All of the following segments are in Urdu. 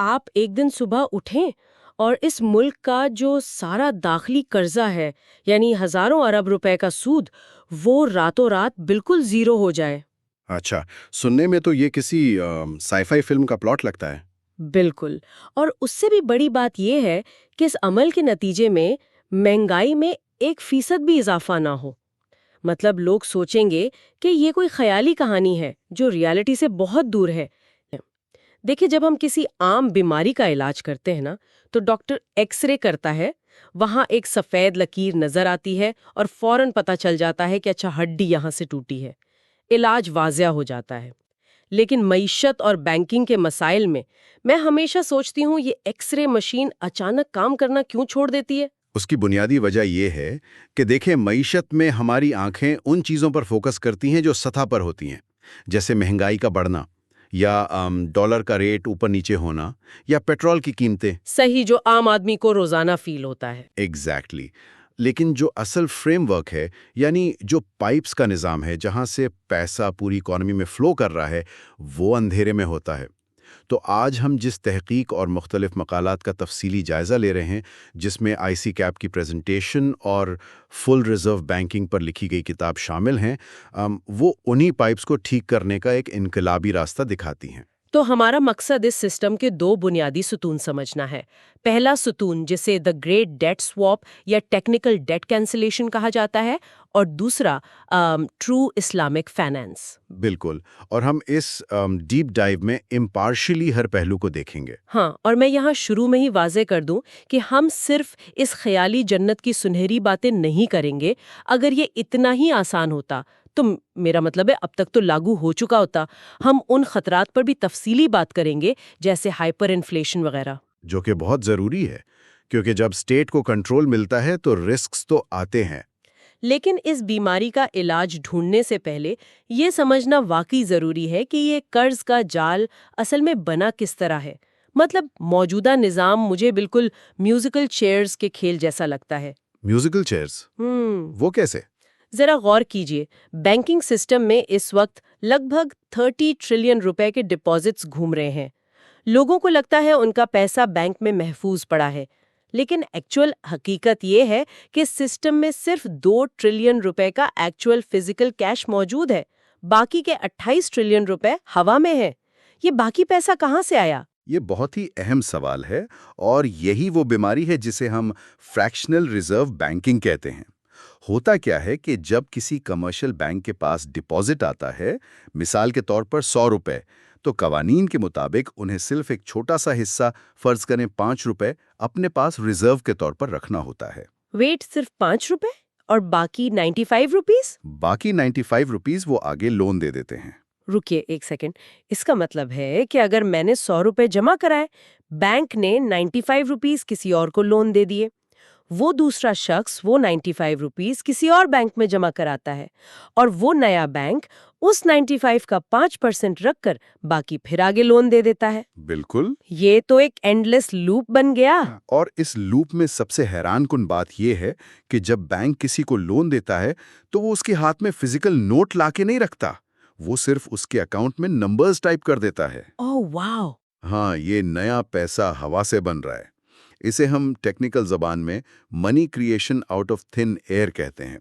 آپ ایک دن صبح اٹھیں اور اس ملک کا جو سارا داخلی قرضہ ہے، یعنی ہزاروں ارب روپے کا سود، وہ راتوں رات بالکل زیرو ہو جائے۔ اچھا، سننے میں تو یہ کسی سائی فائی فلم کا پلاٹ لگتا ہے۔ بالکل، اور اس سے بھی بڑی بات یہ ہے کہ اس عمل کے نتیجے میں مہنگائی میں 1% بھی اضافہ نہ ہو۔ مطلب لوگ سوچیں گے کہ یہ کوئی خیالی کہانی ہے جو ریالٹی سے بہت دور ہے۔ دیکھیں، جب ہم کسی عام بیماری کا علاج کرتے ہیں نا، تو ڈاکٹر ایکس رے کرتا ہے، وہاں ایک سفید لکیر نظر آتی ہے اور فوراً پتہ چل جاتا ہے کہ اچھا ہڈی یہاں سے ٹوٹی ہے، علاج واضح ہو جاتا ہے۔ لیکن معیشت اور بینکنگ کے مسائل میں ہمیشہ سوچتی ہوں یہ ایکس رے مشین اچانک کام کرنا کیوں چھوڑ دیتی ہے؟ اس کی بنیادی وجہ یہ ہے کہ دیکھیں، معیشت میں ہماری آنکھیں ان چیزوں پر فوکس کرتی ہیں جو سطح پر ہوتی ہیں، جیسے مہنگائی کا بڑھنا، یا ڈالر کا ریٹ اوپر نیچے ہونا، یا پیٹرول کی قیمتیں۔ صحیح، جو عام آدمی کو روزانہ فیل ہوتا ہے۔ ایگزیکٹلی۔ لیکن جو اصل فریم ورک ہے، یعنی جو پائپس کا نظام ہے جہاں سے پیسہ پوری اکانومی میں فلو کر رہا ہے، وہ اندھیرے میں ہوتا ہے۔ تو آج ہم جس تحقیق اور مختلف مقالات کا تفصیلی جائزہ لے رہے ہیں، جس میں آئی سی کیپ کی پریزنٹیشن اور فل ریزرو بینکنگ پر لکھی گئی کتاب شامل ہیں، وہ انہی پائپس کو ٹھیک کرنے کا ایک انقلابی راستہ دکھاتی ہیں۔ تو ہمارا مقصد اس سسٹم کے دو بنیادی ستون سمجھنا ہے۔ پہلا ستون، جسے دا گریٹ ڈیٹ سواپ یا ٹیکنیکل ڈیٹ کینسلیشن کہا جاتا ہے، اور دوسرا ٹرو اسلامک فائنانس۔ بالکل، اور ہم اس ڈیپ ڈائیو میں امپارشلی ہر پہلو کو دیکھیں گے۔ ہاں، اور میں یہاں شروع میں ہی واضح کر دوں کہ ہم صرف اس خیالی جنت کی سنہری باتیں نہیں کریں گے۔ اگر یہ اتنا ہی آسان ہوتا تو میرا مطلب ہے اب تک تو لاگو ہو چکا ہوتا۔ ہم ان خطرات پر بھی تفصیلی بات کریں گے، جیسے ہائپر انفلیشن وغیرہ، جو کہ بہت ضروری ہے، کیونکہ جب اسٹیٹ کو کنٹرول ملتا ہے تو رسکس تو آتے ہیں۔ لیکن اس بیماری کا علاج ڈھونڈنے سے پہلے یہ سمجھنا واقعی ضروری ہے کہ یہ قرض کا جال اصل میں بنا کس طرح ہے۔ مطلب موجودہ نظام مجھے بالکل میوزیکل چیئرز کے کھیل جیسا لگتا ہے۔ Musical chairs? وہ کیسے؟ ذرا غور کیجئے، بینکنگ سسٹم میں اس وقت لگ بھگ 30 ٹریلین روپے کے ڈپازٹس گھوم رہے ہیں۔ لوگوں کو لگتا ہے ان کا پیسہ بینک میں محفوظ پڑا ہے، لیکن ایکچوئل حقیقت یہ ہے کہ سسٹم میں صرف 2 ٹریلین روپے کا ایکچوئل فزیکل کیش موجود ہے، باقی کے 28 ٹریلین روپے ہوا میں ہیں۔ یہ باقی پیسہ کہاں سے آیا؟ یہ بہت ہی اہم سوال ہے، اور یہی وہ بیماری ہے جسے ہم فریکشنل ریزرو بینکنگ کہتے ہیں۔ ہوتا کیا ہے کہ جب کسی کمرشل بینک کے پاس ڈپازٹ آتا ہے، مثال کے طور پر 100 روپے، تو قوانین کے مطابق انہیں صرف ایک چھوٹا سا حصہ، فرض کریں 5 روپے، اپنے پاس ریزرو کے طور پر رکھنا ہوتا ہے۔ ویٹ، صرف 5 روپے؟ اور باقی 95 روپیز؟ باقی 95 روپیز وہ آگے لون دے دیتے ہیں۔ رکیے ایک سیکنڈ، اس کا مطلب ہے کہ اگر میں نے 100 روپے جمع کرائے، بینک نے 95 روپیز کسی اور کو لون دے دیے، وہ دوسرا شخص وہ 95 روپیز کسی اور بینک میں جمع کراتا ہے، اور وہ نیا بینک اس 95 کا 5% رکھ کر باقی پھر آگے لون دے دیتا ہے۔ بالکل۔ یہ تو ایک اینڈلیس لوپ بن گیا۔ اور اس لوپ میں سب سے حیران کن بات یہ ہے کہ جب بینک کسی کو لون دیتا ہے تو وہ اس کے ہاتھ میں فزیکل نوٹ لا کے نہیں رکھتا، وہ صرف اس کے اکاؤنٹ میں نمبرز ٹائپ کر دیتا ہے۔ اوہ واو! ہاں، یہ نیا پیسہ ہوا سے بن رہا ہے۔ اسے ہم ٹیکنیکل زبان میں money creation out of thin air کہتے ہیں۔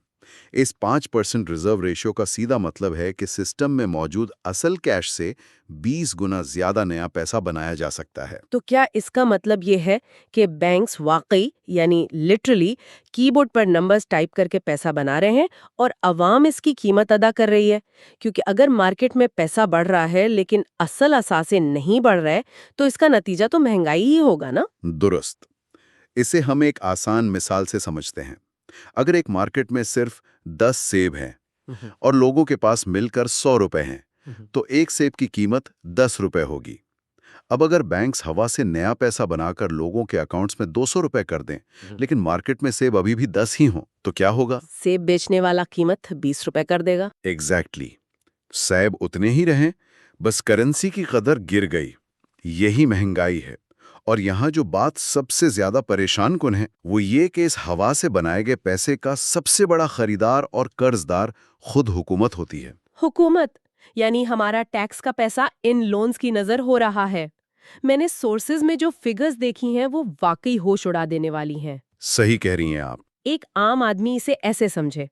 اس 5% ریزرو ریشو کا سیدھا مطلب ہے کہ سسٹم میں موجود اصل کیش سے 20 گنا زیادہ نیا پیسہ بنایا جا سکتا ہے۔ تو کیا اس کا مطلب یہ ہے کہ بینکس واقعی، یعنی لٹرلی، کی بورڈ پر نمبرز ٹائپ کر کے پیسہ بنا رہے ہیں اور عوام اس کی قیمت ادا کر رہی ہے؟ کیونکہ اگر مارکیٹ میں پیسہ بڑھ رہا ہے لیکن اصل اثاثے نہیں بڑھ رہے، تو اس کا نتیجہ تو مہنگائی ہی ہوگا نا؟ درست۔ اسے ہم ایک آسان مثال سے سمجھتے ہیں۔ اگر ایک مارکیٹ میں صرف 10 سیب ہیں اور لوگوں کے پاس مل کر 100 روپے ہیں، تو ایک سیب کی قیمت 10 روپے ہوگی۔ اب اگر بینکس ہوا سے نیا پیسہ بنا کر لوگوں کے اکاؤنٹس میں 200 روپے کر دیں، لیکن مارکیٹ میں سیب ابھی بھی 10 ہی ہوں، تو کیا ہوگا؟ سیب بیچنے والا قیمت 20 روپے کر دے گا۔ ایگزیکٹلی۔ سیب اتنے ہی رہیں، بس کرنسی کی قدر گر گئی۔ یہی مہنگائی ہے۔ اور یہاں جو بات سب سے زیادہ پریشان کن ہے، وہ یہ کہ اس ہوا سے بنائے گئے پیسے کا سب سے بڑا خریدار اور قرض دار خود حکومت ہوتی ہے۔ حکومت، یعنی ہمارا ٹیکس کا پیسہ ان لونز کی نظر ہو رہا ہے۔ میں نے سورسز میں جو فگرز دیکھی ہیں وہ واقعی ہوش اڑا دینے والی ہیں۔ صحیح کہہ رہی ہیں آپ۔ ایک عام آدمی اسے ایسے سمجھے،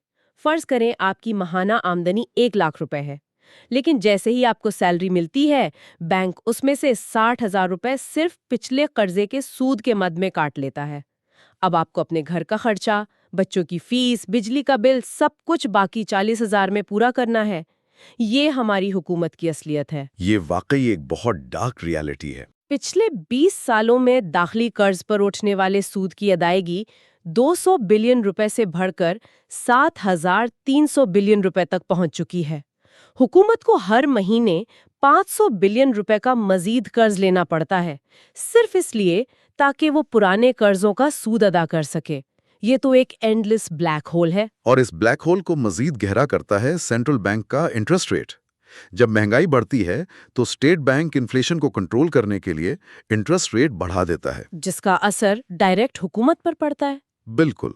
فرض کریں آپ کی ماہانہ آمدنی 1 لاکھ روپے ہے، لیکن جیسے ہی آپ کو سیلری ملتی ہے بینک اس میں سے 60,000 روپے صرف پچھلے قرضے کے سود کے مد میں کاٹ لیتا ہے۔ اب آپ کو اپنے گھر کا خرچہ، بچوں کی فیس، بجلی کا بل، سب کچھ باقی 40,000 میں پورا کرنا ہے۔ یہ ہماری حکومت کی اصلیت ہے۔ یہ واقعی ایک بہت ڈارک ریالٹی ہے۔ پچھلے 20 سالوں میں داخلی قرض پر اٹھنے والے سود کی ادائیگی 200 بلین روپے سے بڑھ کر 7,300 بلین روپے تک پہنچ چکی ہے۔ حکومت کو ہر مہینے 500 بلین روپے کا مزید قرض لینا پڑتا ہے، صرف اس لیے تاکہ وہ پرانے قرضوں کا سود ادا کر سکے۔ یہ تو ایک اینڈلیس بلیک ہول ہے۔ اور اس بلیک ہول کو مزید گہرا کرتا ہے سینٹرل بینک کا انٹرسٹ ریٹ۔ جب مہنگائی بڑھتی ہے تو اسٹیٹ بینک انفلیشن کو کنٹرول کرنے کے لیے انٹرسٹ ریٹ بڑھا دیتا ہے، جس کا اثر ڈائریکٹ حکومت پر پڑتا ہے۔ بالکل۔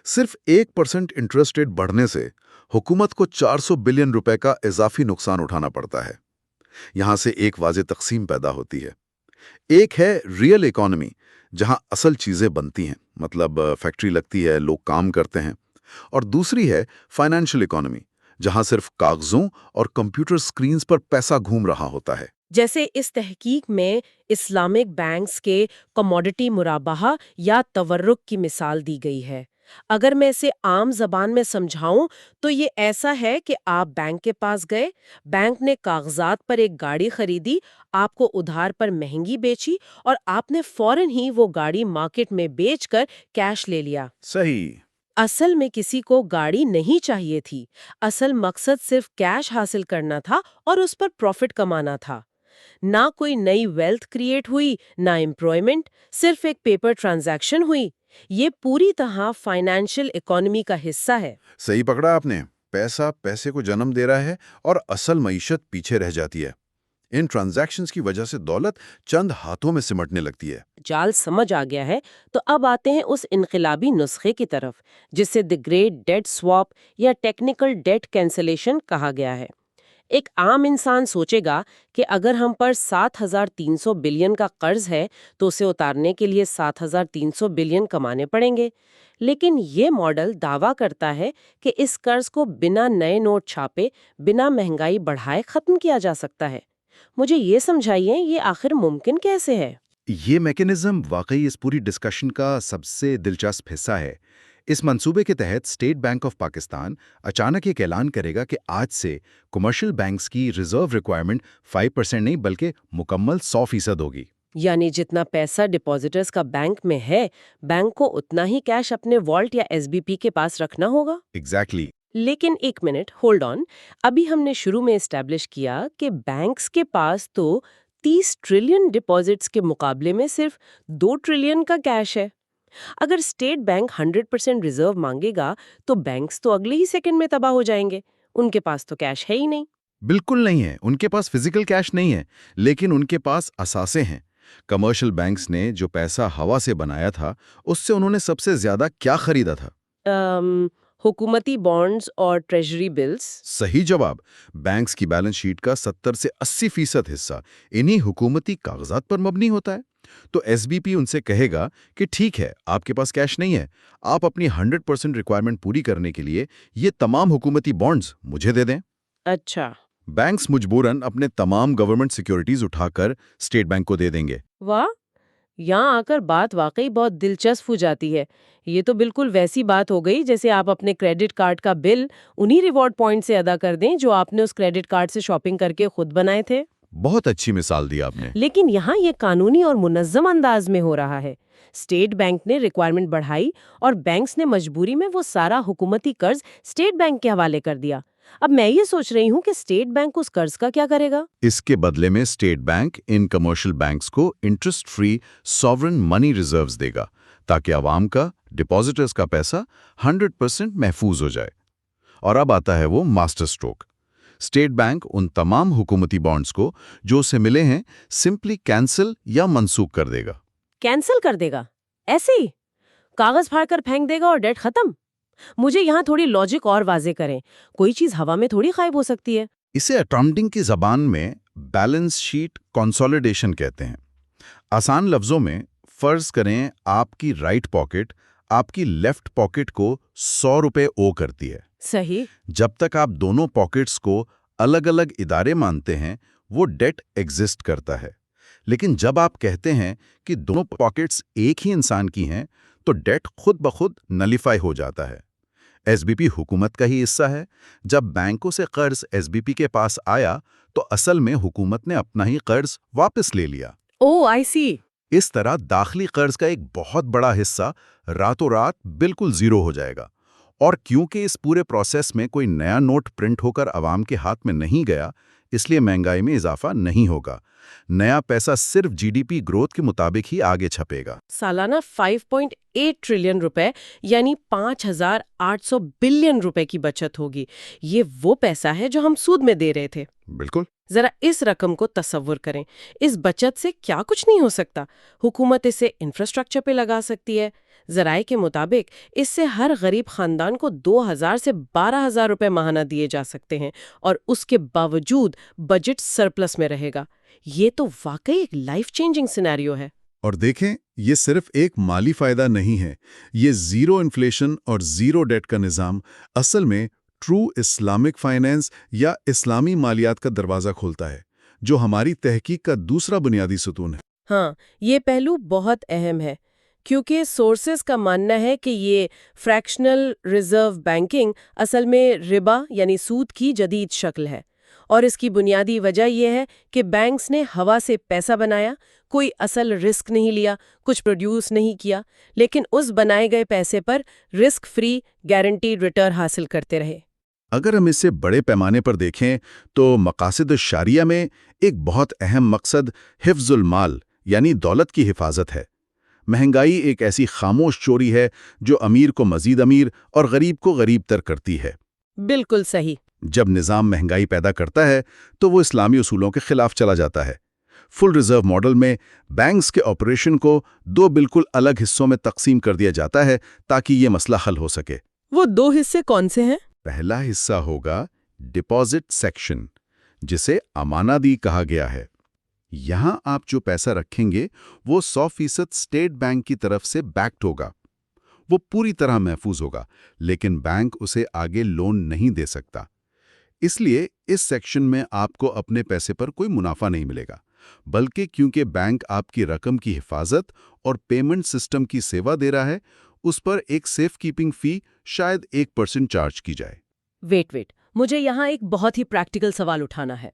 صرف 1% انٹرسٹ ریٹ بڑھنے سے حکومت کو 400 بلین روپے کا اضافی نقصان اٹھانا پڑتا ہے۔ یہاں سے ایک واضح تقسیم پیدا ہوتی ہے۔ ایک ہے ریئل اکانومی، جہاں اصل چیزیں بنتی ہیں، مطلب فیکٹری لگتی ہے، لوگ کام کرتے ہیں، اور دوسری ہے فائنینشیل اکانومی، جہاں صرف کاغذوں اور کمپیوٹر سکرینز پر پیسہ گھوم رہا ہوتا ہے۔ جیسے اس تحقیق میں اسلامک بینکس کے کموڈٹی مرابحہ یا تورق کی مثال دی گئی ہے۔ اگر میں اسے عام زبان میں سمجھاؤں تو یہ ایسا ہے کہ آپ بینک کے پاس گئے، بینک نے کاغذات پر ایک گاڑی خریدی، آپ کو ادھار پر مہنگی بیچی اور آپ نے فوراً ہی وہ گاڑی مارکیٹ میں بیچ کر کیش لے لیا۔ صحیح۔ اصل میں کسی کو گاڑی نہیں چاہیے تھی، اصل مقصد صرف کیش حاصل کرنا تھا اور اس پر پروفٹ کمانا تھا۔ نہ کوئی نئی ویلتھ کریٹ ہوئی، نہ امپلائمنٹ، صرف ایک پیپر ٹرانزیکشن ہوئی۔ یہ پوری طرح فائنینشیل اکانومی کا حصہ ہے۔ صحیح پکڑا آپ نے۔ پیسہ پیسے کو جنم دے رہا ہے اور اصل معیشت پیچھے رہ جاتی ہے۔ ان ٹرانزیکشنز کی وجہ سے دولت چند ہاتھوں میں سمٹنے لگتی ہے۔ جال سمجھ آ گیا ہے تو اب آتے ہیں اس انقلابی نسخے کی طرف جسے دی گریٹ ڈیٹ سواپ یا ٹیکنیکل ڈیٹ کینسلیشن کہا گیا ہے۔ ایک عام انسان سوچے گا کہ اگر ہم پر 7,300 بلین کا قرض ہے تو اسے اتارنے کے لیے 7,300 بلین کمانے پڑیں گے، لیکن یہ ماڈل دعویٰ کرتا ہے کہ اس قرض کو بنا نئے نوٹ چھاپے، بنا مہنگائی بڑھائے ختم کیا جا سکتا ہے۔ مجھے یہ سمجھائیے یہ آخر ممکن کیسے ہے؟ یہ میکینزم واقعی اس پوری ڈسکشن کا سب سے دلچسپ حصہ ہے۔ اس منصوبے کے تحت اسٹیٹ بینک آف پاکستان اچانک ایک اعلان کرے گا کہ آج سے کمرشل بینکس کی ریزرو ریکوائرمنٹ 5% نہیں بلکہ مکمل 100% ہوگی۔ یعنی جتنا پیسہ ڈپازیٹرز کا بینک میں ہے، بینک کو اتنا ہی کیش اپنے والٹ یا ایس بی پی کے پاس رکھنا ہوگا۔ ایگزیکٹلی۔ لیکن ایک منٹ ہولڈ آن، ابھی ہم نے شروع میں اسٹیبلش کیا کہ بینکس کے پاس تو 30 ٹریلین ڈپازٹس کے مقابلے میں صرف 2 ٹریلین کا کیش ہے۔ اگر اسٹیٹ بینک 100% ریزرو مانگے گا تو بینکس تو اگلے ہی سیکنڈ میں تباہ ہو جائیں گے، ان کے پاس تو کیش ہے ہی نہیں۔ بالکل نہیں ہے، ان کے پاس فزیکل کیش نہیں ہے، لیکن ان کے پاس اثاثے ہیں۔ کمرشل بینکس نے جو پیسہ ہوا سے بنایا تھا، اس سے انہوں نے سب سے زیادہ کیا خریدا تھا؟ حکومتی بانڈز اور ٹریجری بلز۔ صحیح جواب۔ بینکس کی بیلنس شیٹ کا 70 سے 80% حصہ انہی حکومتی کاغذات پر مبنی ہوتا ہے۔ تو ایس بی پی ان سے کہے گا کہ ٹھیک ہے، آپ کے پاس کیش نہیں ہے، آپ اپنی 100% ریکوائرمنٹ پوری کرنے کے لیے یہ تمام حکومتی بانڈز مجھے دے دیں۔ اچھا۔ بینکس مجبوراً اپنے تمام گورنمنٹ سیکیورٹیز اٹھا کر اسٹیٹ بینک کو دے دیں گے۔ واہ، یہاں آ کر بات واقعی بہت دلچسپ ہو جاتی ہے۔ یہ تو بالکل ویسی بات ہو گئی جیسے آپ اپنے کریڈٹ کارڈ کا بل انہی ریوارڈ پوائنٹ سے ادا کر دیں جو آپ نے اس کریڈٹ کارڈ سے شاپنگ کر کے خود بنائے تھے۔ بہت اچھی مثال دی آپ نے۔ لیکن یہاں یہ قانونی اور منظم انداز میں ہو رہا ہے۔ اسٹیٹ بینک نے ریکوائرمنٹ بڑھائی اور بینکس نے مجبوری میں وہ سارا حکومتی قرض اسٹیٹ بینک کے حوالے کر دیا۔ اب میں یہ سوچ رہی ہوں کہ اسٹیٹ بینک اس قرض کا کیا کرے گا؟ اس کے بدلے میں اسٹیٹ بینک ان کمرشل بینکس کو انٹرسٹ فری ساورن منی ریزروز دے گا تاکہ عوام کا، ڈپازیٹرز کا پیسہ 100% محفوظ ہو جائے۔ اور اب آتا ہے وہ ماسٹر سٹروک۔ اسٹیٹ بینک ان تمام حکومتی بانڈز کو جو اسے ملے ہیں سمپلی کینسل یا منسوخ کر دے گا۔ کینسل کر دے گا؟ ایسے ہی کاغذ پھاڑ کر پھینک دے گا اور ڈیٹ ختم؟ مجھے یہاں تھوڑی لاجک اور واضح کریں، کوئی چیز ہوا میں تھوڑی غائب ہو سکتی ہے۔ اسے اکاؤنٹنگ کی زبان میں بیلنس شیٹ کنسولیڈیشن کہتے ہیں۔ آسان لفظوں میں فرض کریں آپ کی رائٹ پاکٹ آپ کی لیفٹ پاکٹ کو 100 روپے او کرتی ہے۔ صحیح۔ جب تک آپ دونوں پاکٹس کو الگ الگ ادارے مانتے ہیں وہ ڈیٹ ایگزسٹ کرتا ہے، لیکن جب آپ کہتے ہیں کہ دونوں پاکٹس ایک ہی انسان کی ہیں تو ڈیٹ خود بخود نلیفائی ہو جاتا ہے۔ ایس بی پی حکومت کا ہی حصہ ہے۔ جب بینکوں سے قرض ایس بی پی کے پاس آیا تو اصل میں حکومت نے اپنا ہی قرض واپس لے لیا۔ او آئی سی۔ اس طرح داخلی قرض کا ایک بہت بڑا حصہ راتوں رات بالکل زیرو ہو جائے گا، اور کیونکہ اس پورے پروسیس میں کوئی نیا نوٹ پرنٹ ہو کر عوام کے ہاتھ میں نہیں گیا، اس لیے مہنگائی میں اضافہ نہیں ہوگا۔ نیا پیسہ صرف جی ڈی پی گروتھ کے مطابق ہی آگے چھپے گا۔ سالانہ 5.8 ٹریلین روپے یعنی 5,800 بلین روپے کی بچت ہوگی۔ یہ وہ پیسہ ہے جو ہم سود میں دے رہے تھے۔ بالکل۔ ذرا اس رقم کو تصور کریں۔ اس بچت سے کیا کچھ نہیں ہو سکتا؟ حکومت اسے انفراسٹرکچر پہ لگا سکتی ہے۔ ذرائع کے مطابق اس سے ہر غریب خاندان کو 2,000 سے 12,000 روپے ماہانہ دیے جا سکتے ہیں، اور اس کے باوجود بجٹ سرپلس میں رہے گا۔ یہ تو واقعی ایک لائف چینجنگ سینیریو ہے۔ اور دیکھیں، یہ صرف ایک مالی فائدہ نہیں ہے، یہ زیرو انفلیشن اور زیرو ڈیٹ کا نظام اصل میں ٹرو اسلامک فائنینس یا اسلامی مالیات کا دروازہ کھولتا ہے، جو ہماری تحقیق کا دوسرا بنیادی ستون ہے۔ ہاں، یہ پہلو بہت اہم ہے، کیونکہ سورسز کا ماننا ہے کہ یہ فریکشنل ریزرو بینکنگ اصل میں ربا یعنی سود کی جدید شکل ہے، اور اس کی بنیادی وجہ یہ ہے کہ بینکس نے ہوا سے پیسہ بنایا، کوئی اصل رسک نہیں لیا، کچھ پروڈیوس نہیں کیا، لیکن اس بنائے گئے پیسے پر رسک فری گارنٹیڈ ریٹرن حاصل کرتے رہے۔ اگر ہم اسے بڑے پیمانے پر دیکھیں تو مقاصد الشریعہ میں ایک بہت اہم مقصد حفظ المال یعنی دولت کی حفاظت ہے۔ مہنگائی ایک ایسی خاموش چوری ہے جو امیر کو مزید امیر اور غریب کو غریب تر کرتی ہے۔ بالکل صحیح۔ جب نظام مہنگائی پیدا کرتا ہے تو وہ اسلامی اصولوں کے خلاف چلا جاتا ہے۔ فل ریزرو ماڈل میں بینکس کے آپریشن کو دو بالکل الگ حصوں میں تقسیم کر دیا جاتا ہے تاکہ یہ مسئلہ حل ہو سکے۔ وہ دو حصے کون سے ہیں؟ پہلا حصہ ہوگا ڈپازٹ سیکشن، جسے امانہ کہا گیا ہے۔ یہاں آپ جو پیسہ رکھیں گے وہ 100% اسٹیٹ بینک کی طرف سے بیکڈ ہوگا۔ وہ پوری طرح محفوظ ہوگا، لیکن بینک اسے آگے لون نہیں دے سکتا۔ اس لیے اس سیکشن میں آپ کو اپنے پیسے پر کوئی منافع نہیں ملے گا، بلکہ کیونکہ بینک آپ کی رقم کی حفاظت اور پیمنٹ سسٹم کی سیوا دے رہا ہے، اس پر ایک سیف کیپنگ فی شاید 1% چارج کی جائے۔ ویٹ، مجھے یہاں ایک بہت ہی پریکٹیکل سوال اٹھانا ہے۔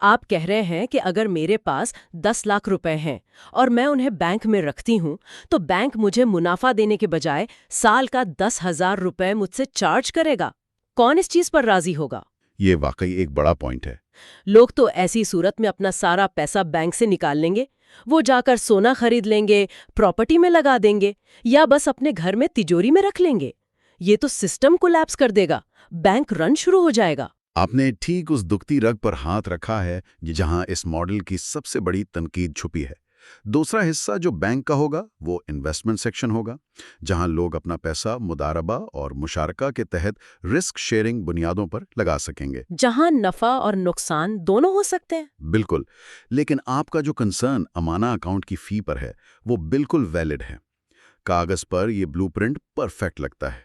آپ کہہ رہے ہیں کہ اگر میرے پاس 10 لاکھ روپے ہیں اور میں انہیں بینک میں رکھتی ہوں تو بینک مجھے منافع دینے کے بجائے سال کا 10,000 روپے مجھ سے چارج کرے گا۔ کون اس چیز پر راضی ہوگا؟ یہ واقعی ایک بڑا پوائنٹ ہے۔ لوگ تو ایسی صورت میں اپنا سارا پیسہ بینک سے نکال لیں گے۔ وہ جا کر سونا خرید لیں گے، پراپرٹی میں لگا دیں گے، یا بس اپنے گھر میں تجوری میں رکھ لیں گے۔ یہ تو سسٹم کولیپس کر دے گا، بینک رن شروع ہو جائے گا۔ آپ نے ٹھیک اس دکھتی رگ پر ہاتھ رکھا ہے جہاں اس ماڈل کی سب سے بڑی تنقید چھپی ہے۔ دوسرا حصہ جو بینک کا ہوگا وہ انویسٹمنٹ سیکشن ہوگا، جہاں لوگ اپنا پیسہ مضاربہ اور مشارکہ کے تحت رسک شیئرنگ بنیادوں پر لگا سکیں گے، جہاں نفع اور نقصان دونوں ہو سکتے ہیں۔ بالکل۔ لیکن آپ کا جو کنسرن امانہ اکاؤنٹ کی فی پر ہے وہ بالکل ویلڈ ہے۔ کاغذ پر یہ بلو پرنٹ پرفیکٹ لگتا ہے،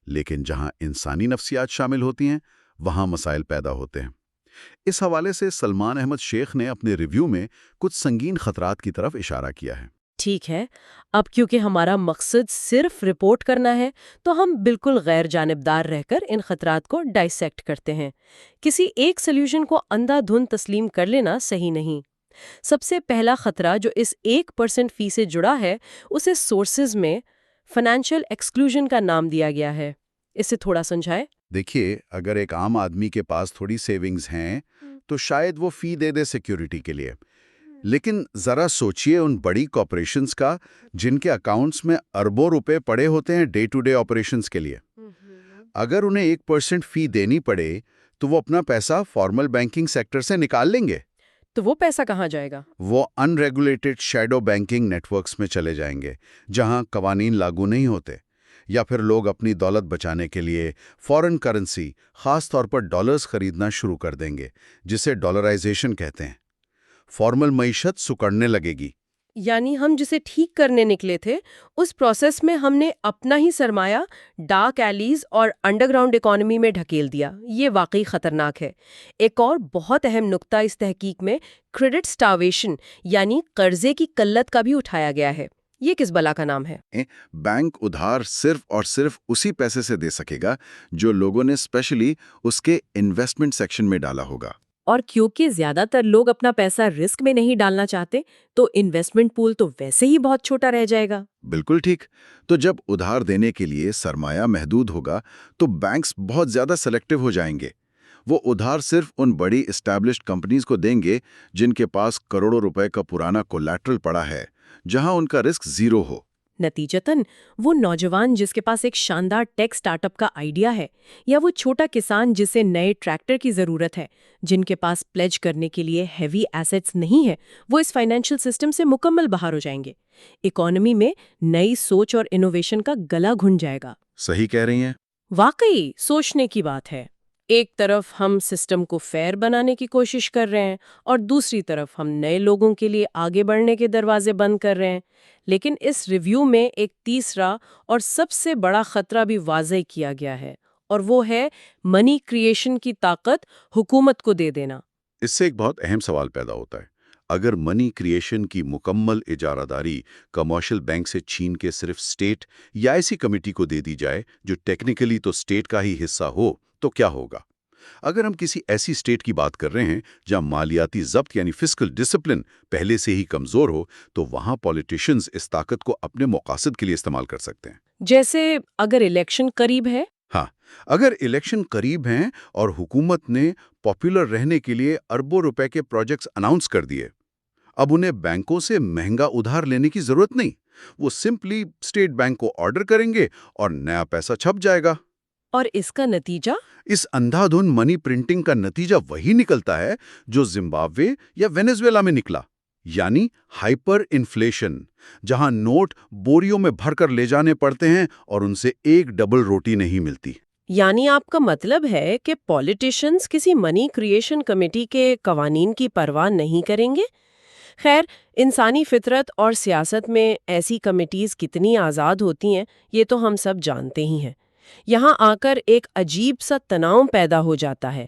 لیکن جہاں انسانی نفسیات شامل ہوتی ہیں وہاں مسائل پیدا ہوتے ہیں۔ اس حوالے سے سلمان احمد شیخ نے اپنے ریویو میں کچھ سنگین خطرات کی طرف اشارہ کیا ہے۔ ٹھیک ہے، اب کیونکہ ہمارا مقصد صرف رپورٹ کرنا ہے تو ہم بالکل غیر جانبدار رہ کر ان خطرات کو ڈائسیکٹ کرتے ہیں۔ کسی ایک سلیوشن کو اندھا دھند تسلیم کر لینا صحیح نہیں۔ سب سے پہلا خطرہ جو اس 1% فی سے جڑا ہے اسے سورسز میں فائنینشیل ایکسکلوژن کا نام دیا گیا ہے۔ اسے تھوڑا سمجھائے۔ دیکھیے، اگر ایک عام آدمی کے پاس تھوڑی سیونگز ہیں تو شاید وہ فی دے سیکیورٹی کے لیے، لیکن ذرا سوچئے ان بڑی کارپوریشنز کا جن کے اکاؤنٹس میں اربوں روپے پڑے ہوتے ہیں ڈے ٹو ڈے آپریشنز کے لیے۔ اگر انہیں 1% فی دینی پڑے تو وہ اپنا پیسہ فارمل بینکنگ سیکٹر سے نکال لیں گے۔ تو وہ پیسہ کہاں جائے گا؟ وہ unregulated shadow banking networks میں چلے جائیں گے، جہاں قوانین لاگو نہیں ہوتے، یا پھر لوگ اپنی دولت بچانے کے لیے فورن کرنسی، خاص طور پر ڈالرز خریدنا شروع کر دیں گے، جسے ڈالرائزیشن کہتے ہیں۔ فارمل معیشت سکڑنے لگے گی۔ یعنی ہم جسے ٹھیک کرنے نکلے تھے اس پروسیس میں ہم نے اپنا ہی سرمایہ ڈارک ایلیز اور انڈر گراؤنڈ اکانومی میں ڈھکیل دیا. یہ واقعی خطرناک ہے. ایک اور بہت اہم نقطہ اس تحقیق میں کریڈٹ سٹارویشن یعنی قرضے کی قلت کا بھی اٹھایا گیا ہے. یہ کس بلا کا نام ہے؟ بینک ادھار صرف اور صرف اسی پیسے سے دے سکے گا جو لوگوں نے اسپیشلی اس کے انویسٹمنٹ سیکشن میں ڈالا ہوگا. اور کیونکہ زیادہ تر لوگ اپنا پیسہ رسک میں نہیں ڈالنا چاہتے تو انویسٹمنٹ پول تو ویسے ہی بہت چھوٹا رہ جائے گا. بالکل ٹھیک. تو جب ادھار دینے کے لیے سرمایہ محدود ہوگا تو بینکس بہت زیادہ سلیکٹیو ہو جائیں گے. وہ ادھار صرف ان بڑی اسٹیبلشڈ کمپنیز کو دیں گے جن کے پاس کروڑوں روپے کا پرانا کولیٹرل پڑا ہے، جہاں ان کا رسک زیرو ہو. نتیجتاً وہ نوجوان جس کے پاس ایک شاندار ٹیک سٹارٹ اپ کا آئیڈیا ہے، یا وہ چھوٹا کسان جسے نئے ٹریکٹر کی ضرورت ہے، جن کے پاس پلیج کرنے کے لیے ہیوی ایسٹس نہیں ہے، وہ اس فائنینشیل سسٹم سے مکمل باہر ہو جائیں گے. اکانومی میں نئی سوچ اور انوویشن کا گلا گھن جائے گا. صحیح کہہ رہی ہیں. واقعی سوچنے کی بات ہے. ایک طرف ہم سسٹم کو فیئر بنانے کی کوشش کر رہے ہیں اور دوسری طرف ہم نئے لوگوں کے لیے آگے بڑھنے کے دروازے بند کر رہے ہیں. لیکن اس ریویو میں ایک تیسرا اور سب سے بڑا خطرہ بھی واضح کیا گیا ہے، اور وہ ہے منی کریشن کی طاقت حکومت کو دے دینا. اس سے ایک بہت اہم سوال پیدا ہوتا ہے. اگر منی کریشن کی مکمل اجارہ داری کمرشل بینک سے چھین کے صرف اسٹیٹ یا ایسی کمیٹی کو دے دی جائے جو ٹیکنیکلی تو اسٹیٹ کا ہی حصہ ہو تو کیا ہوگا؟ اگر ہم کسی ایسی اسٹیٹ کی بات کر رہے ہیں جہاں مالیاتی ضبط یعنی فسکل ڈسپلن پہلے سے ہی کمزور ہو تو وہاں پولیٹیشنز اس طاقت کو اپنے مقاصد کے لیے استعمال کر سکتے ہیں. جیسے اگر الیکشن قریب ہے. ہاں، اگر الیکشن قریب ہیں اور حکومت نے پاپولر رہنے کے لیے اربوں روپے کے پروجیکٹس اناؤنس کر دیے، اب انہیں بینکوں سے مہنگا ادھار لینے کی ضرورت نہیں. وہ سمپلی اسٹیٹ بینک کو آرڈر کریں گے اور نیا پیسہ چھپ جائے گا. اور اس کا نتیجہ؟ اس اندھا دھند منی پرنٹنگ کا نتیجہ وہی نکلتا ہے جو زمبابوے یا وینزویلا میں نکلا، یعنی ہائپر انفلیشن، جہاں نوٹ بوریوں میں بھر کر لے جانے پڑتے ہیں اور ان سے ایک ڈبل روٹی نہیں ملتی. یعنی آپ کا مطلب ہے کہ پولیٹیشنز کسی منی کریشن کمیٹی کے قوانین کی پرواہ نہیں کریں گے؟ خیر، انسانی فطرت اور سیاست میں ایسی کمیٹیز کتنی آزاد ہوتی ہیں یہ تو ہم سب جانتے ہی ہیں. یہاں آ کر ایک عجیب سا تناؤ پیدا ہو جاتا ہے.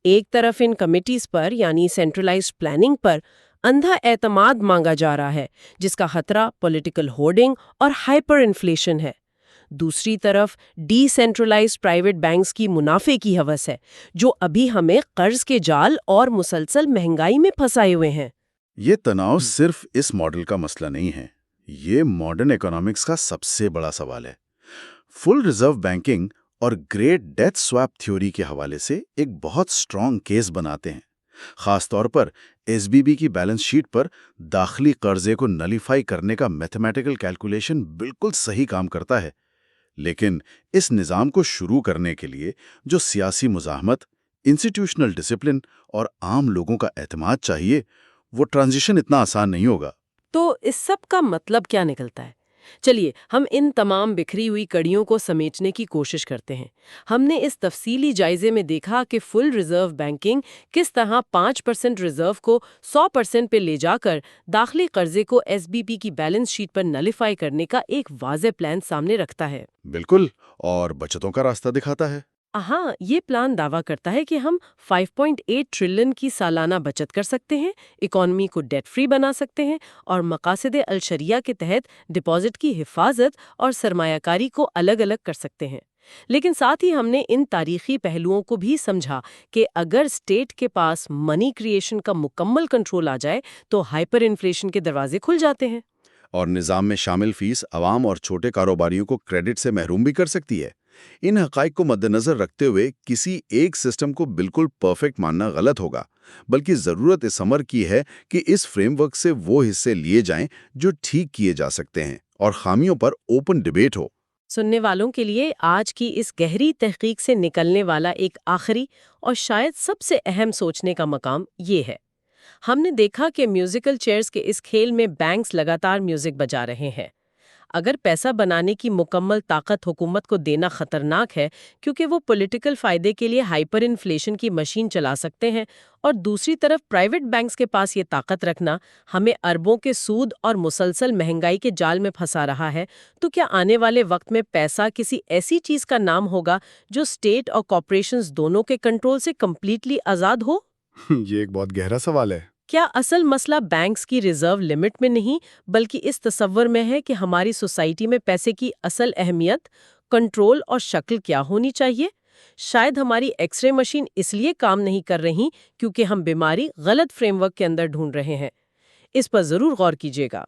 ایک طرف ان کمیٹیز پر یعنی سینٹرلائزڈ پلاننگ پر اندھا اعتماد مانگا جا رہا ہے جس کا خطرہ پولیٹیکل ہورڈنگ اور ہائپر انفلیشن ہے. دوسری طرف ڈی سینٹرلائزڈ پرائیویٹ بینکس کی منافع کی ہوس ہے جو ابھی ہمیں قرض کے جال اور مسلسل مہنگائی میں پھنسائے ہوئے ہیں. یہ تناؤ صرف اس ماڈل کا مسئلہ نہیں ہے، یہ ماڈرن اکنامکس کا سب سے بڑا سوال ہے. فل ریزرو بینکنگ اور گریٹ ڈیتھ سواپ تھیوری کے حوالے سے ایک بہت سٹرونگ کیس بناتے ہیں. خاص طور پر ایس بی بی کی بیلنس شیٹ پر داخلی قرضے کو نلیفائی کرنے کا میتھمیٹیکل کیلکولیشن بالکل صحیح کام کرتا ہے. لیکن اس نظام کو شروع کرنے کے لیے جو سیاسی مزاحمت، انسٹیٹیوشنل ڈسپلن اور عام لوگوں کا اعتماد چاہیے، وہ ٹرانزیشن اتنا آسان نہیں ہوگا. تو اس سب کا مطلب کیا نکلتا ہے؟ چلیے ہم ان تمام بکھری ہوئی کڑیوں کو سمیٹنے کی کوشش کرتے ہیں. ہم نے اس تفصیلی جائزے میں دیکھا کہ فل ریزرو بینکنگ کس طرح 5% ریزرو کو 100% پہ لے جا کر داخلی قرضے کو ایس بی پی کی بیلنس شیٹ پر نلیفائی کرنے کا ایک واضح پلان سامنے رکھتا ہے. بالکل، اور بچتوں کا راستہ دکھاتا ہے. ہاں، یہ پلان دعویٰ کرتا ہے کہ ہم 5.8 ٹریلین کی سالانہ بچت کر سکتے ہیں، اکانومی کو ڈیٹ فری بنا سکتے ہیں اور مقاصد الشریعہ کے تحت ڈپازٹ کی حفاظت اور سرمایہ کاری کو الگ الگ کر سکتے ہیں. لیکن ساتھ ہی ہم نے ان تاریخی پہلوؤں کو بھی سمجھا کہ اگر اسٹیٹ کے پاس منی کریشن کا مکمل کنٹرول آ جائے تو ہائپر انفلیشن کے دروازے کھل جاتے ہیں. اور نظام میں شامل فیس عوام اور چھوٹے کاروباریوں کو کریڈٹ سے محروم بھی کر سکتی ہے. ان حقائق کو مد نظر رکھتے ہوئے کسی ایک سسٹم کو بالکل پرفیکٹ ماننا غلط ہوگا، بلکہ ضرورت اس امر کی ہے کہ اس فریم ورک سے وہ حصے لیے جائیں جو ٹھیک کیے جا سکتے ہیں اور خامیوں پر اوپن ڈیبیٹ ہو. سننے والوں کے لیے آج کی اس گہری تحقیق سے نکلنے والا ایک آخری اور شاید سب سے اہم سوچنے کا مقام یہ ہے. ہم نے دیکھا کہ میوزیکل چیئرز کے اس کھیل میں بینکس لگاتار میوزک بجا رہے ہیں. اگر پیسہ بنانے کی مکمل طاقت حکومت کو دینا خطرناک ہے کیونکہ وہ پولیٹیکل فائدے کے لیے ہائپر انفلیشن کی مشین چلا سکتے ہیں، اور دوسری طرف پرائیویٹ بینکس کے پاس یہ طاقت رکھنا ہمیں اربوں کے سود اور مسلسل مہنگائی کے جال میں پھنسا رہا ہے، تو کیا آنے والے وقت میں پیسہ کسی ایسی چیز کا نام ہوگا جو اسٹیٹ اور کارپوریشنز دونوں کے کنٹرول سے کمپلیٹلی آزاد ہو؟ یہ ایک بہت گہرا سوال ہے۔ کیا اصل مسئلہ بینکس کی ریزرو لمٹ میں نہیں بلکہ اس تصور میں ہے کہ ہماری سوسائٹی میں پیسے کی اصل اہمیت، کنٹرول اور شکل کیا ہونی چاہیے؟ شاید ہماری ایکس رے مشین اس لیے کام نہیں کر رہی کیونکہ ہم بیماری غلط فریم ورک کے اندر ڈھونڈ رہے ہیں۔ اس پر ضرور غور کیجیے گا۔